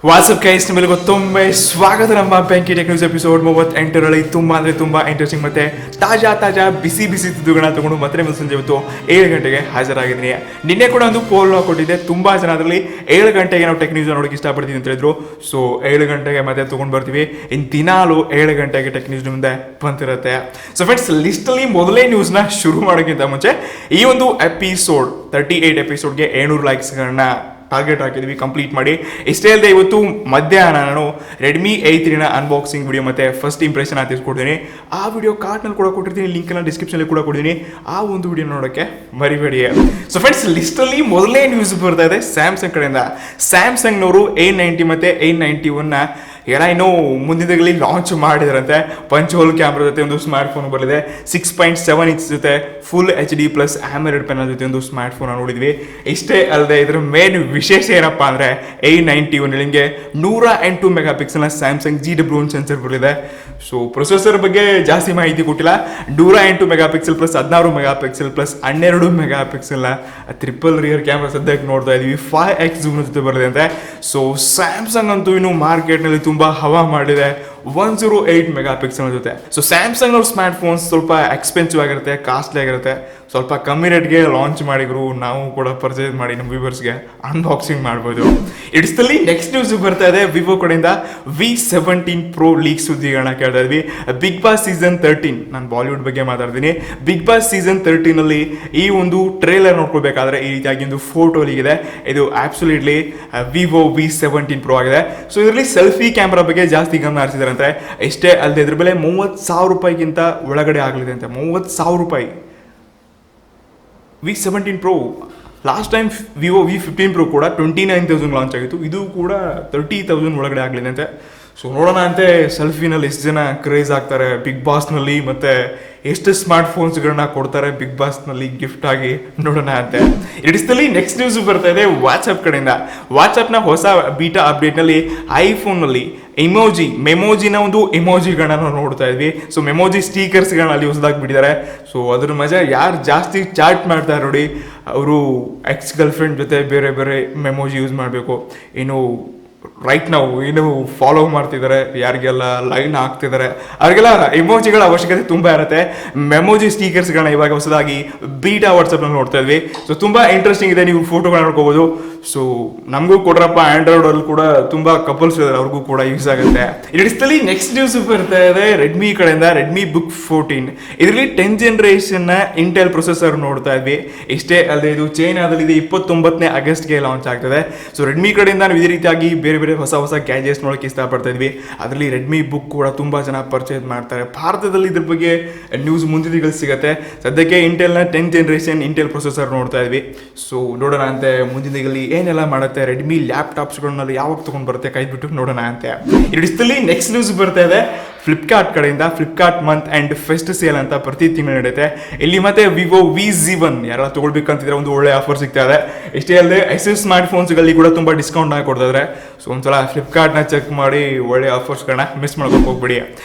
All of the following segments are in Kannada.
ವಾಟ್ಸಪ್ ಗೈಸ್ ನಿಮಗೆ ಮತ್ತೊಮ್ಮೆ ಸ್ವಾಗತ ನಮ್ಮ ಬೆಂಕಿ ಟೆಕ್ ನ್ಯೂಸ್ ಎಪಿಸೋಡ್ 38ರಲ್ಲಿ ತುಂಬಾ ಇಂಟ್ರೆಸ್ಟಿಂಗ್ ಮತ್ತೆ ತಾಜಾ ಬಿಸಿ ಸುದ್ದಿಗಳನ್ನ ತಗೊಂಡು ಮತ್ತೆ ನಿಮ್ಮ ಸಂಜೆ ಇವತ್ತು 7 ಗಂಟೆಗೆ ಹಾಜರಾಗಿದ್ದೀನಿ. ನಿನ್ನೆ ಕೂಡ ಒಂದು ಪೋಲ್ ಕೊಟ್ಟಿದ್ದೆ, ತುಂಬಾ ಜನ ಅದರಲ್ಲಿ 7 ಗಂಟೆಗೆ ನಾವು ಟೆಕ್ ನ್ಯೂಸ್ ನೋಡೋಕೆ ಇಷ್ಟಪಡ್ತೀವಿ ಅಂತ ಹೇಳಿದ್ರು. ಸೊ 7 ಗಂಟೆಗೆ ಮತ್ತೆ ತಗೊಂಡು ಬರ್ತೀವಿ. ಇನ್ನು ದಿನಾಲು 7 ಗಂಟೆಗೆ ಟೆಕ್ ನ್ಯೂಸ್ ಮುಂದೆ ಬಂತಿರುತ್ತೆ. ಸೊ ಫ್ರೆಂಡ್ಸ್, ಲಿಸ್ಟಲ್ಲಿ ಮೊದಲೇ ನ್ಯೂಸ್ನ ಶುರು ಮಾಡೋಕ್ಕಿಂತ ಮುಂಚೆ ಈ ಒಂದು ಎಪಿಸೋಡ್ 38 ಎಪಿಸೋಡ್ಗೆ 700 ಲೈಕ್ಸ್ಗಳನ್ನ ಟಾರ್ಗೆಟ್ ಹಾಕಿದ್ವಿ, ಕಂಪ್ಲೀಟ್ ಮಾಡಿ. ಇಷ್ಟೇ ಅಲ್ಲದೆ ಇವತ್ತು ಮಧ್ಯಾಹ್ನ ನಾನು ರೆಡ್ಮಿ 8 ಅನ್ಬಾಕ್ಸಿಂಗ್ ವಿಡಿಯೋ ಮತ್ತು ಫಸ್ಟ್ ಇಂಪ್ರೆಷನ್ ತಿಳಿಸ್ಕೊಡ್ತೀನಿ. ಆ ವಿಡಿಯೋ ಕಾರ್ಡ್ನಲ್ಲಿ ಕೂಡ ಕೊಟ್ಟಿರ್ತೀನಿ, ಲಿಂಕ್ನ ಡಿಸ್ಕ್ರಿಪ್ಷನಲ್ಲಿ ಕೂಡ ಕೊಡ್ತೀನಿ. ಆ ಒಂದು ವಿಡಿಯೋ ನೋಡೋಕ್ಕೆ ಮರಿಬೇಡಿ. ಸೊ ಫ್ರೆಂಡ್ಸ್, ಲಿಸ್ಟಲ್ಲಿ ಮೊದಲನೇ ನ್ಯೂಸ್ ಬರ್ತಾ ಇದೆ ಸ್ಯಾಮ್ಸಂಗ್ ಕಡೆಯಿಂದ. ಸ್ಯಾಮ್ಸಂಗ್ನವರು A90 ಮತ್ತು A91 ಏನೋ ಮುಂದಿನ ದಿನಗಳಲ್ಲಿ ಲಾಂಚ್ ಮಾಡಿದ್ರಂತೆ. ಪಂಚ್ ಹೋಲ್ ಕ್ಯಾಮ್ರಾ ಜೊತೆ ಒಂದು ಸ್ಮಾರ್ಟ್ ಫೋನ್ ಬರಲಿದೆ. 6.7 ಇಂಚ್ ಜೊತೆ full HD plus AMOLED panel ಜೊತೆ ಒಂದು ಸ್ಮಾರ್ಟ್ ಫೋನ್ ನೋಡಿದ್ವಿ. ಇಷ್ಟೇ ಅಲ್ಲದೆ ಇದರ ಮೇನ್ ವಿಶೇಷ ಏನಪ್ಪಾ ಅಂದರೆ A91 ನಿಮಗೆ 108 ಮೆಗಾ ಪಿಕ್ಸೆಲ್ನ ಸ್ಯಾಮ್ಸಂಗ್ GW1 ಸೆನ್ಸರ್ ಬರಲಿದೆ. ಸೊ ಪ್ರೊಸೆಸರ್ ಬಗ್ಗೆ ಜಾಸ್ತಿ ಮಾಹಿತಿ ಕೊಟ್ಟಿಲ್ಲ. 108 megapixel plus 16 megapixel plus 12 mega ಪಿಕ್ಸೆಲ್ನ ಟ್ರಿಪಲ್ ರಿಯರ್ ಕ್ಯಾಮ್ರಾ ಸದ್ಯಕ್ಕೆ ನೋಡ್ತಾ ಇದೀವಿ. 5x ಝೂಮ್ ಜೊತೆ ಬರಲಿದೆ ಅಂತೆ. ಸೊ ಸ್ಯಾಮ್ಸಂಗ್ ಅಂತೂ ಇನ್ನು ಮಾರ್ಕೆಟ್ನಲ್ಲಿ ತುಂಬಾ ಹವಾ ಮಾಡಿದೆ 108 ಮೆಗಾ ಪಿಕ್ಸೆಲ್ ಜೊತೆ. ಸೊ ಸ್ಯಾಮ್ಸಂಗ್ ಅವ್ರ ಸ್ಮಾರ್ಟ್ ಫೋನ್ಸ್ ಸ್ವಲ್ಪ ಎಕ್ಸ್ಪೆನ್ಸಿವ್ ಆಗಿರುತ್ತೆ, ಕಾಸ್ಟ್ಲಿ ಆಗಿರುತ್ತೆ. ಸ್ವಲ್ಪ ಕಮ್ಮಿ ರೇಟ್ಗೆ ಲಾಂಚ್ ಮಾಡಿದ್ರು, ನಾವು ಕೂಡ ಪರ್ಚೇಸ್ ಮಾಡಿ ನಮ್ಮ ವ್ಯೂವರ್ಸ್ಗೆ ಅನ್ಬಾಕ್ಸಿಂಗ್ ಮಾಡ್ಬೋದು. ಇಡ್ಸ್ದಲ್ಲಿ ನೆಕ್ಸ್ಟ್ ನ್ಯೂಸ್ ಬರ್ತಾ ಇದೆ ವಿವೋ ಕಡೆಯಿಂದ. V17 Pro ಲೀಕ್ ಸುದ್ದಿಗಳನ್ನ ಕೇಳ್ತಾ ಇದ್ವಿ. ಬಿಗ್ ಬಾಸ್ ಸೀಸನ್ 13, ನಾನು ಬಾಲಿವುಡ್ ಬಗ್ಗೆ ಮಾತಾಡ್ತೀನಿ. ಬಿಗ್ ಬಾಸ್ ಸೀಸನ್ 13ನಲ್ಲಿ ಈ ಒಂದು ಟ್ರೇಲರ್ ನೋಡ್ಕೊಳ್ಬೇಕಾದ್ರೆ ಈ ರೀತಿಯಾಗಿ ಒಂದು ಫೋಟೋ ಲೀಕ್ ಇದೆ. ಇದು ಆಬ್ಸಲ್ಯೂಟ್ಲಿ ವಿವೋ V17 Pro ಆಗಿದೆ. ಸೊ ಇದರಲ್ಲಿ ಸೆಲ್ಫಿ ಕ್ಯಾಮ್ರಾ ಬಗ್ಗೆ ಜಾಸ್ತಿ ಗಮನ ಹರಿಸಿದಾರಂತೆ. ಇಷ್ಟೇ ಅಲ್ಲದೆ ಇದ್ರ ಬೆಲೆ 30,000 ರೂಪಾಯಿಗಿಂತ ಒಳಗಡೆ ಆಗಲಿದೆ ಅಂತೆ. 30,000 ರೂಪಾಯಿ V17 Pro. Last time Vivo V15 Pro ಕೂಡ 29,000 ಲಾಂಚ್ ಆಗಿತ್ತು. ಇದು ಕೂಡ 30,000 ಒಳಗಡೆ ಆಗಲಿದೆ ಅಂತೆ. ಸೊ ನೋಡೋಣ ಅಂತೆ ಸೆಲ್ಫಿನಲ್ಲಿ ಎಷ್ಟು ಜನ ಕ್ರೇಜ್ ಆಗ್ತಾರೆ ಬಿಗ್ ಬಾಸ್ನಲ್ಲಿ, ಮತ್ತು ಎಷ್ಟು ಸ್ಮಾರ್ಟ್ ಫೋನ್ಸ್ಗಳನ್ನ ಕೊಡ್ತಾರೆ ಬಿಗ್ ಬಾಸ್ನಲ್ಲಿ ಗಿಫ್ಟ್ ಆಗಿ, ನೋಡೋಣ ಅಂತೆ. ಇಡಿಸ್ದಲ್ಲಿ ನೆಕ್ಸ್ಟ್ ನ್ಯೂಸ್ ಬರ್ತಾ ಇದೆ ವಾಟ್ಸಪ್ ಕಡೆಯಿಂದ. ವಾಟ್ಸಪ್ನ ಹೊಸ ಬೀಟಾ ಅಪ್ಡೇಟ್ನಲ್ಲಿ ಐಫೋನ್ನಲ್ಲಿ ಮೆಮೋಜಿನ ಒಂದು ಎಮೋಜಿಗಳನ್ನ ನಾವು ನೋಡ್ತಾ ಇದ್ವಿ. ಸೊ ಮೆಮೋಜಿ ಸ್ಟೀಕರ್ಸ್ಗಳನ್ನ ಅಲ್ಲಿ ಹೊಸದಾಗಿ ಬಿಟ್ಟಿದ್ದಾರೆ. ಸೊ ಅದ್ರ ಮಜಾ ಯಾರು ಜಾಸ್ತಿ ಚಾಟ್ ಮಾಡ್ತಾರೆ ನೋಡಿ, ಅವರು ಎಕ್ಸ್ ಗರ್ಲ್ ಫ್ರೆಂಡ್ ಜೊತೆ ಬೇರೆ ಬೇರೆ ಮೆಮೋಜಿ ಯೂಸ್ ಮಾಡಬೇಕು. ಏನು ರೈಟ್ ನಾವು ಏನು ಫಾಲೋ ಮಾಡ್ತಿದ್ದಾರೆ, ಯಾರಿಗೆಲ್ಲ ಲೈನ್ ಹಾಕ್ತಿದ್ದಾರೆ ಅವ್ರಿಗೆಲ್ಲ ಎಮೋಜಿಗಳ ಅವಶ್ಯಕತೆ ತುಂಬ ಇರುತ್ತೆ. ಮೆಮೋಜಿ ಸ್ಟೀಕರ್ಸ್ಗಳನ್ನ ಇವಾಗ ಹೊಸದಾಗಿ ಬೀಟಾ ವಾಟ್ಸಪ್ನಲ್ಲಿ ನೋಡ್ತಾ ಇದ್ವಿ. ಸೊ ತುಂಬ ಇಂಟ್ರೆಸ್ಟಿಂಗ್ ಇದೆ, ನೀವು ಫೋಟೋಗಳನ್ನ ನೋಡ್ಕೋಬೋದು. ಸೊ ನಮಗೂ ಕೊಡ್ರಪ್ಪ, ಆಂಡ್ರಾಯ್ಡಲ್ಲಿ ಕೂಡ ತುಂಬ ಕಪಲ್ಸ್ ಇದ್ದಾರೆ, ಅವ್ರಿಗೂ ಕೂಡ ಯೂಸ್ ಆಗುತ್ತೆ. ಇಡಿಸ್ದಲ್ಲಿ ನೆಕ್ಸ್ಟ್ ನ್ಯೂಸ್ ಬರ್ತಾ ಇದೆ ರೆಡ್ಮಿ ಕಡೆಯಿಂದ. ರೆಡ್ಮಿ ಬುಕ್ 14 ಇದರಲ್ಲಿ 10th ಜನರೇಷನ್ನ ಇಂಟೆಲ್ ಪ್ರೊಸೆಸರ್ ನೋಡ್ತಾ ಇದ್ವಿ. ಇಷ್ಟೇ ಅಲ್ಲದೆ ಇದು ಚೈನಾದಲ್ಲಿ 29ನೇ ಆಗಸ್ಟ್ಗೆ ಲಾಂಚ್ ಆಗ್ತದೆ. ಸೊ ರೆಡ್ಮಿ ಕಡೆಯಿಂದ ನಾವು ಇದೇ ರೀತಿಯಾಗಿ ಬೇರೆ ಹೊಸ ಗ್ಯಾಜೆಟ್ಸ್ ನೋಡೋಕೆ ಇಷ್ಟಪಡ್ತಾ ಇದ್ವಿ. ಅದರಲ್ಲಿ ರೆಡ್ಮಿ ಬುಕ್ ಕೂಡ ತುಂಬಾ ಜನ ಪರ್ಚೇಸ್ ಮಾಡ್ತಾರೆ. ಭಾರತದಲ್ಲಿ ಇದ್ರ ಬಗ್ಗೆ ನ್ಯೂಸ್ ಮುಂದಿನ ದಿನಗಳಲ್ಲಿ ಸಿಗುತ್ತೆ. ಸದ್ಯಕ್ಕೆ ಇಂಟೆಲ್ನ 10th ಜನರೇಷನ್ ಇಂಟೆಲ್ ಪ್ರೊಸೆಸರ್ ನೋಡ್ತಾ ಇದ್ವಿ. ಸೊ ನೋಡೋಣ ಅಂತೆ ಮುಂದಿನ ದಿನಗಳಲ್ಲಿ ಏನೆಲ್ಲ ಮಾಡುತ್ತೆ, ರೆಡ್ಮಿ ಲ್ಯಾಪ್ಟಾಪ್ಸ್ಗಳನ್ನೆಲ್ಲ ಯಾವಾಗ ತಗೊಂಡು ಬರುತ್ತೆ ಕೈ ಬಿಟ್ಟು ನೋಡೋಣ ಅಂತೆ. ಇಡಿಸ್ದಲ್ಲಿ ನೆಕ್ಸ್ಟ್ ನ್ಯೂಸ್ ಬರ್ತಾ ಇದೆ ಫ್ಲಿಪ್ಕಾರ್ಟ್ ಕಡೆಯಿಂದ. Flipkart month and fest sale ಅಂತ ಪ್ರತಿ ತಿಂಗಳು ನಡೆಯುತ್ತೆ. ಇಲ್ಲಿ ಮತ್ತೆ ವಿವೋ V01 ಯಾರೆಲ್ಲ ತೊಗೊಳ್ಬೇಕಂತಿದ್ರೆ ಒಂದು ಒಳ್ಳೆ ಆಫರ್ ಸಿಗ್ತಾ ಇದೆ. ಇಷ್ಟೇ ಅಲ್ಲದೆ ಎಕ್ಸೆಸ್ ಸ್ಮಾರ್ಟ್ ಫೋನ್ಸ್ಗಳಲ್ಲಿ ಕೂಡ ತುಂಬ ಡಿಸ್ಕೌಂಟ್ ಆಗಿ ಕೊಡ್ತಾ ಇದ್ದಾರೆ. ಸೊ ಒಂದ್ಸಲ ಫ್ಲಿಪ್ಕಾರ್ಟ್ನ ಚೆಕ್ ಮಾಡಿ ಒಳ್ಳೆ ಆಫರ್ಸ್ಗಳನ್ನ ಮಿಸ್ ಮಾಡ್ಕೊಂಡು ಹೋಗ್ಬಿಡಿ.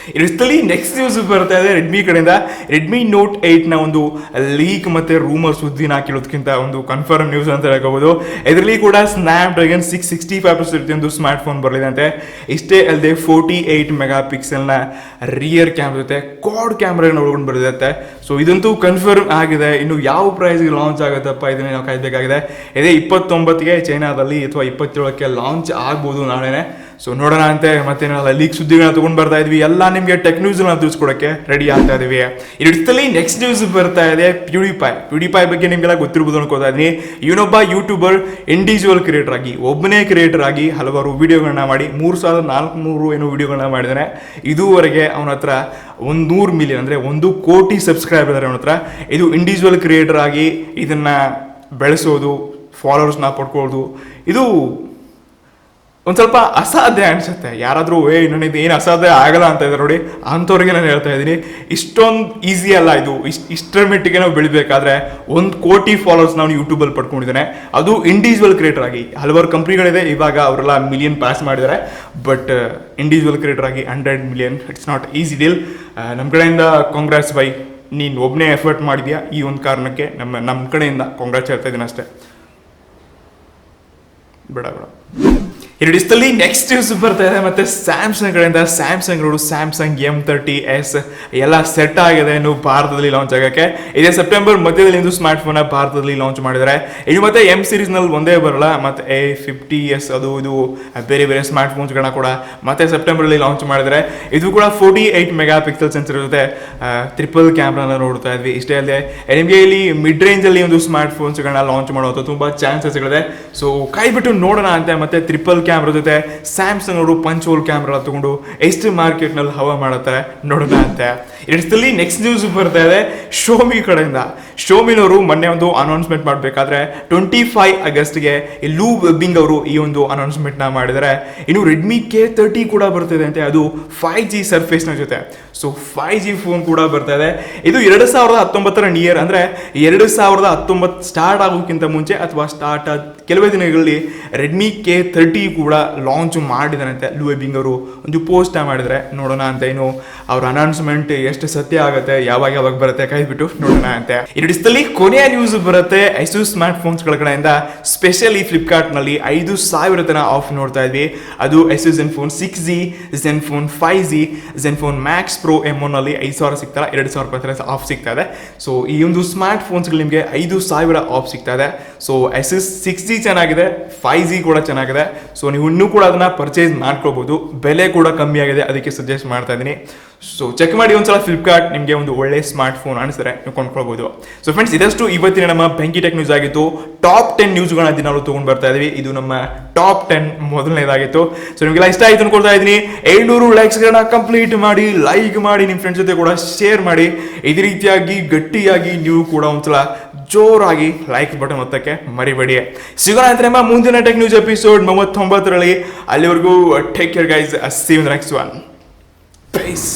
ಇಷ್ಟಲ್ಲಿ ನೆಕ್ಸ್ಟ್ ನ್ಯೂಸ್ ಬರ್ತಾ ಇದೆ ರೆಡ್ಮಿ ಕಡೆಯಿಂದ. ರೆಡ್ಮಿ ನೋಟ್ 8ನ ಒಂದು ಲೀಕ್ ಮತ್ತೆ ರೂಮರ್ ಸುದ್ದಿನ ಹಾಕಿರೋದಕ್ಕಿಂತ ಒಂದು ಕನ್ಫರ್ಮ್ ನ್ಯೂಸ್ ಅಂತ ಹೇಳ್ಕೋಬಹುದು. ಇದರಲ್ಲಿ ಕೂಡ ಸ್ನ್ಯಾಪ್ಡ್ರ್ಯಾಗನ್ 665 ಒಂದು ಸ್ಮಾರ್ಟ್ ಫೋನ್ ಬರಲಿದೆ ಅಂತೆ. ಇಷ್ಟೇ ಅಲ್ಲದೆ 48 ಮೆಗಾ ಪಿಕ್ಸೆಲ್ನ ರಿಯರ್ ಕ್ಯಾಮ್ರಾ ಜೊತೆ ಕ್ವಾಡ್ ಕ್ಯಾಮ್ರಾ ನೋಡ್ಕೊಂಡು ಬರುತ್ತೆ. ಸೊ ಇದಂತೂ ಕನ್ಫರ್ಮ್ ಆಗಿದೆ. ಇನ್ನು ಯಾವ ಪ್ರೈಸ್ಗೆ ಲಾಂಚ್ ಆಗುತ್ತಪ್ಪ ಇದನ್ನ ನಾವು ಕಾಯ್ಬೇಕಾಗಿದೆ. ಇದೇ 29ಗೆ ಚೈನಾದಲ್ಲಿ ಅಥವಾ 27ಕ್ಕೆ ಲಾಂಚ್ ಆಗ್ಬೋದು ನಾಳೆನೆ. ಸೊ ನೋಡೋಣ ಅಂತೆ. ಮತ್ತೇನಲ್ಲ ಲೀಕ್ ಸುದ್ದಿಗಳನ್ನ ತಗೊಂಡು ಬರ್ತಾ ಇದ್ವಿ, ಎಲ್ಲ ನಿಮಗೆ ಟೆಕ್ ನ್ಯೂಸ್ನ ತಿಳಿಸ್ಕೊಡಕ್ಕೆ ರೆಡಿ ಆಗ್ತಾ ಇದೀವಿ. ಇಡೀ ನೆಕ್ಸ್ಟ್ ನ್ಯೂಸ್ ಬರ್ತಾ ಇದೆ ಪ್ಯೂಡಿಫೈ ಬಗ್ಗೆ ನಿಮ್ಗೆಲ್ಲ ಗೊತ್ತಿರ್ಬೋದು ಅನ್ಕೋತಾ ಇದೀನಿ. ಇವನೊಬ್ಬ ಯೂಟ್ಯೂಬರ್ ಇಂಡಿವಿಜುವಲ್ ಕ್ರಿಯೇಟರ್ ಆಗಿ, ಒಬ್ಬನೇ ಕ್ರಿಯೇಟರ್ ಆಗಿ ಹಲವಾರು ವಿಡಿಯೋಗಳನ್ನ ಮಾಡಿ 3400 ಏನೋ ವಿಡಿಯೋಗಳನ್ನ ಮಾಡಿದ್ದಾನೆ. ಇದುವರೆಗೆ ಅವನ ಹತ್ರ 100 ಮಿಲಿಯನ್ ಅಂದರೆ 1 ಕೋಟಿ ಸಬ್ಸ್ಕ್ರೈಬರ್ ಇದ್ದಾರೆ ಅವನ ಹತ್ರ. ಇದು ಇಂಡಿವಿಜುವಲ್ ಕ್ರಿಯೇಟರ್ ಆಗಿ ಇದನ್ನ ಬೆಳೆಸೋದು, ಫಾಲೋವರ್ಸ್ನ ಪಡ್ಕೊಳ್ಳೋದು, ಇದು ಒಂದು ಸ್ವಲ್ಪ ಅಸಾಧ್ಯ ಅನಿಸುತ್ತೆ. ಯಾರಾದರೂ ನನಗೆ ಏನು ಅಸಾಧ್ಯ ಆಗಲ್ಲ ಅಂತ ಇದ್ದಾರೆ ನೋಡಿ, ಅಂಥವ್ರಿಗೆ ನಾನು ಹೇಳ್ತಾ ಇದ್ದೀನಿ, ಇಷ್ಟೊಂದು ಈಸಿ ಅಲ್ಲ ಇದು. ಇಷ್ಟರ ಮೆಟ್ಟಿಗೆ ನಾವು ಬೆಳಿಬೇಕಾದ್ರೆ 1 ಕೋಟಿ ಫಾಲೋವರ್ಸ್ ನಾವು ಯೂಟ್ಯೂಬಲ್ಲಿ ಪಡ್ಕೊಂಡಿದ್ದಾನೆ. ಅದು ಇಂಡಿವಿಜುವಲ್ ಕ್ರಿಯೇಟರ್ ಆಗಿ. ಹಲವಾರು ಕಂಪ್ನಿಗಳಿದೆ ಇವಾಗ ಅವರೆಲ್ಲ ಮಿಲಿಯನ್ ಪಾಸ್ ಮಾಡಿದ್ದಾರೆ. ಬಟ್ ಇಂಡಿವಿಜುವಲ್ ಕ್ರಿಯೇಟರ್ ಆಗಿ 100 million it's not easy deal. ನಮ್ಮ ಕಡೆಯಿಂದ ಕಾಂಗ್ರಾಟ್ಸ್ ಬೈ, ನೀನು ಒಬ್ಬನೇ ಎಫರ್ಟ್ ಮಾಡಿದ್ಯಾ. ಈ ಒಂದು ಕಾರಣಕ್ಕೆ ನಮ್ಮ ಕಡೆಯಿಂದ ಕಾಂಗ್ರಾಟ್ಸ್ ಹೇಳ್ತಾ ಇದ್ದೀನಿ ಅಷ್ಟೇ. ಬೇಡ ಎರಡಿಸ್ತಲ್ಲಿ ನೆಕ್ಸ್ಟ್ ನ್ಯೂಸ್ ಬರ್ತಾ ಇದೆ ಮತ್ತೆ ಸ್ಯಾಮ್ಸಂಗ್ ಕಡೆಯಿಂದ ಸ್ಯಾಮ್ಸಂಗ್ ನೋಡು ಸ್ಯಾಮ್ಸಂಗ್ M30s ಎಲ್ಲ ಸೆಟ್ ಆಗಿದೆ ಇನ್ನು ಭಾರತದಲ್ಲಿ ಲಾಂಚ್ ಆಗಕ್ಕೆ. ಇದೇ ಸೆಪ್ಟೆಂಬರ್ ಮಧ್ಯದಲ್ಲಿ ಇಂದು ಸ್ಮಾರ್ಟ್ ಫೋನ್ ಭಾರತದಲ್ಲಿ ಲಾಂಚ್ ಮಾಡಿದ್ದಾರೆ. ಇದು ಮತ್ತೆ M series ನಲ್ಲಿ ಒಂದೇ ಬರಲ್ಲ, ಮತ್ತೆ A50s ಅದು ಇದು ಬೇರೆ ಬೇರೆ ಸ್ಮಾರ್ಟ್ ಫೋನ್ಸ್ಗಳನ್ನ ಕೂಡ ಮತ್ತೆ ಸೆಪ್ಟೆಂಬರ್ ಅಲ್ಲಿ ಲಾಂಚ್ ಮಾಡಿದ್ದಾರೆ. ಇದು ಕೂಡ 48 ಮೆಗಾ ಪಿಕ್ಸೆಲ್ ಸೆನ್ಸರ್ ಇರುತ್ತೆ, ಟ್ರಿಪಲ್ ಕ್ಯಾಮ್ರಾನ ನೋಡ್ತಾ ಇದ್ವಿ. ಇಷ್ಟೇ ಅಲ್ಲದೆ ನಿಮಗೆ ಇಲ್ಲಿ ಮಿಡ್ ರೇಂಜ್ ಅಲ್ಲಿ ಒಂದು ಸ್ಮಾರ್ಟ್ ಫೋನ್ಸ್ಗಳನ್ನ ಲಾಂಚ್ ಮಾಡುವಂಥ ತುಂಬಾ ಚಾನ್ಸಸ್ ಇದೆ. ಸೊ ಕಾಯ್ಬಿಟ್ಟು ನೋಡೋಣ ಅಂತ. ಮತ್ತೆ ಟ್ರಿಪಲ್ ಕ್ಯಾಮ್ರಾ ಜೊತೆ ಸ್ಯಾಮ್ಸಂಗ್ ಅವರು ಪಂಚ್ ಹೋಲ್ ಕ್ಯಾಮ್ರಾ ತಗೊಂಡು ಎಷ್ಟು ಮಾರ್ಕೆಟ್ ನಲ್ಲಿ ಹವಾ ಮಾಡುತ್ತೆ ನೋಡೋಣ ಅಂತ. ಇಷ್ಟಲ್ಲಿ ನೆಕ್ಸ್ಟ್ ನ್ಯೂಸ್ ಬರ್ತಾ ಇದೆ ಶೋಮಿ ಕಡೆಯಿಂದ. ಶೋಮಿನವರು ಮೊನ್ನೆ ಒಂದು ಅನೌನ್ಸ್ಮೆಂಟ್ ಮಾಡಬೇಕಾದ್ರೆ 25 ಆಗಸ್ಟ್ಗೆ ಲೂ ವೆಬ್ಬಿಂಗ್ ಅವರು ಈ ಒಂದು ಅನೌನ್ಸ್ಮೆಂಟ್ ನ ಮಾಡಿದ್ದಾರೆ. ಇನ್ನು ರೆಡ್ಮಿ K30 ಕೂಡ ಬರ್ತಿದೆ ಅಂತೆ, ಅದು 5G ಸರ್ಫೇಸ್ ನ ಜೊತೆ. ಸೊ 5G ಫೋನ್ ಕೂಡ ಬರ್ತಾ ಇದೆ. ಇದು 2019 ನಿಯರ್ ಅಂದ್ರೆ 2019 ಸ್ಟಾರ್ಟ್ ಆಗೋಕ್ಕಿಂತ ಮುಂಚೆ ಅಥವಾ ಸ್ಟಾರ್ಟ್ ಆದ ಕೆಲವೇ ದಿನಗಳಲ್ಲಿ ರೆಡ್ಮಿ K30 ಕೂಡ ಲಾಂಚ್ ಮಾಡಿದಾರಂತೆ. ಲೂ ವೆಬ್ಬಿಂಗ್ ಅವರು ಒಂದು ಪೋಸ್ಟ್ ಮಾಡಿದ್ರೆ ನೋಡೋಣ ಅಂತ. ಇನ್ನು ಅವ್ರ ಅನೌನ್ಸ್ಮೆಂಟ್ ಎಷ್ಟು ಸತ್ಯ ಆಗುತ್ತೆ, ಯಾವಾಗ ಬರುತ್ತೆ ಕಾಯ್ಬಿಟ್ಟು ನೋಡೋಣ ಅಂತ. ಇಡಿಸ್ತಲ್ಲಿ ಕೊನೆಯ ನ್ಯೂಸ್ ಬರುತ್ತೆ ಐಸೂಸ್ ಸ್ಮಾರ್ಟ್ ಫೋನ್ಸ್ ಗಳ ಕಡೆಯಿಂದ. ಸ್ಪೆಷಲಿ ಫ್ಲಿಪ್ಕಾರ್ಟ್ ನಲ್ಲಿ 5,000 ತನ ಆಫ್ ನೋಡ್ತಾ ಇದ್ವಿ. ಅದು ಐಸೂಸ್ ZenFone 6G, ZenFone 5G, ZenFone Max Pro M1 ನಲ್ಲಿ 5,000 ಸಿಗ್ತಾ, 2,000 ರೂಪಾಯಿ ಆಫ್ ಸಿಗ್ತಾ ಇದೆ. ಸೊ ಈ ಒಂದು ಸ್ಮಾರ್ಟ್ ಫೋನ್ಸ್ ನಿಮಗೆ 5,000 ಆಫ್ ಸಿಗ್ತಾ ಇದೆ. ಸೊ ಐಸೂಸ್ 6G ಚೆನ್ನಾಗಿದೆ, 5G ಕೂಡ ಚೆನ್ನಾಗಿದೆ. ಸೊ ನೀವು ಇನ್ನೂ ಕೂಡ ಅದನ್ನ ಪರ್ಚೇಸ್ ಮಾಡ್ಕೋಬಹುದು. ಬೆಲೆ ಕೂಡ ಕಮ್ಮಿ ಆಗಿದೆ, ಅದಕ್ಕೆ ಸಜೆಸ್ಟ್ ಮಾಡ್ತಾ ಇದ್ದೀನಿ. ಸೊ ಚೆಕ್ ಮಾಡಿ ಒಂದ್ಸಲ ಫ್ಲಿಪ್ಕಾರ್ಟ್, ನಿಮಗೆ ಒಂದು ಒಳ್ಳೆ ಸ್ಮಾರ್ಟ್ ಫೋನ್ ಅನಿಸಿದ್ರೆ ನೀವು ಕೊಂಡ್ಕೊಳ್ಬಹುದು. ಸೊ ಫ್ರೆಂಡ್ಸ್, ಇದಷ್ಟು ಇವತ್ತಿನ ನಮ್ಮ ಬೆಂಕಿ ಟೆಕ್ ನ್ಯೂಸ್ ಆಗಿತ್ತು. ಟಾಪ್ 10 ನ್ಯೂಸ್ಗಳನ್ನ ದಿನಾಲು ತಗೊಂಡು ಬರ್ತಾ ಇದೀವಿ. ಇದು ನಮ್ಮ ಟಾಪ್ 10 ಮೊದಲನೇದಾಗಿತ್ತು. ಸೊ ನಿಮಗೆಲ್ಲ ಇಷ್ಟ ಆಯ್ತು ಅನ್ಕೊಳ್ತಾ ಇದ್ದೀನಿ. 700 ಲೈಕ್ಸ್ಗಳನ್ನ ಕಂಪ್ಲೀಟ್ ಮಾಡಿ, ಲೈಕ್ ಮಾಡಿ, ನಿಮ್ಮ ಫ್ರೆಂಡ್ಸ್ ಜೊತೆ ಕೂಡ ಶೇರ್ ಮಾಡಿ. ಇದೇ ರೀತಿಯಾಗಿ ಗಟ್ಟಿಯಾಗಿ ನೀವು ಕೂಡ ಒಂದ್ಸಲ ಜೋರಾಗಿ ಲೈಕ್ ಬಟನ್ ಒತ್ತಕ್ಕೆ ಮರಿಬೇಡಿ. ಸಿಗೋಣ ಅಂತ ನಮ್ಮ ಮುಂದಿನ ಟೆಕ್ ನ್ಯೂಸ್ ಎಪಿಸೋಡ್ 39ರಲ್ಲಿ. ಅಲ್ಲಿವರೆಗೂ take care guys. See you in the next one. Peace.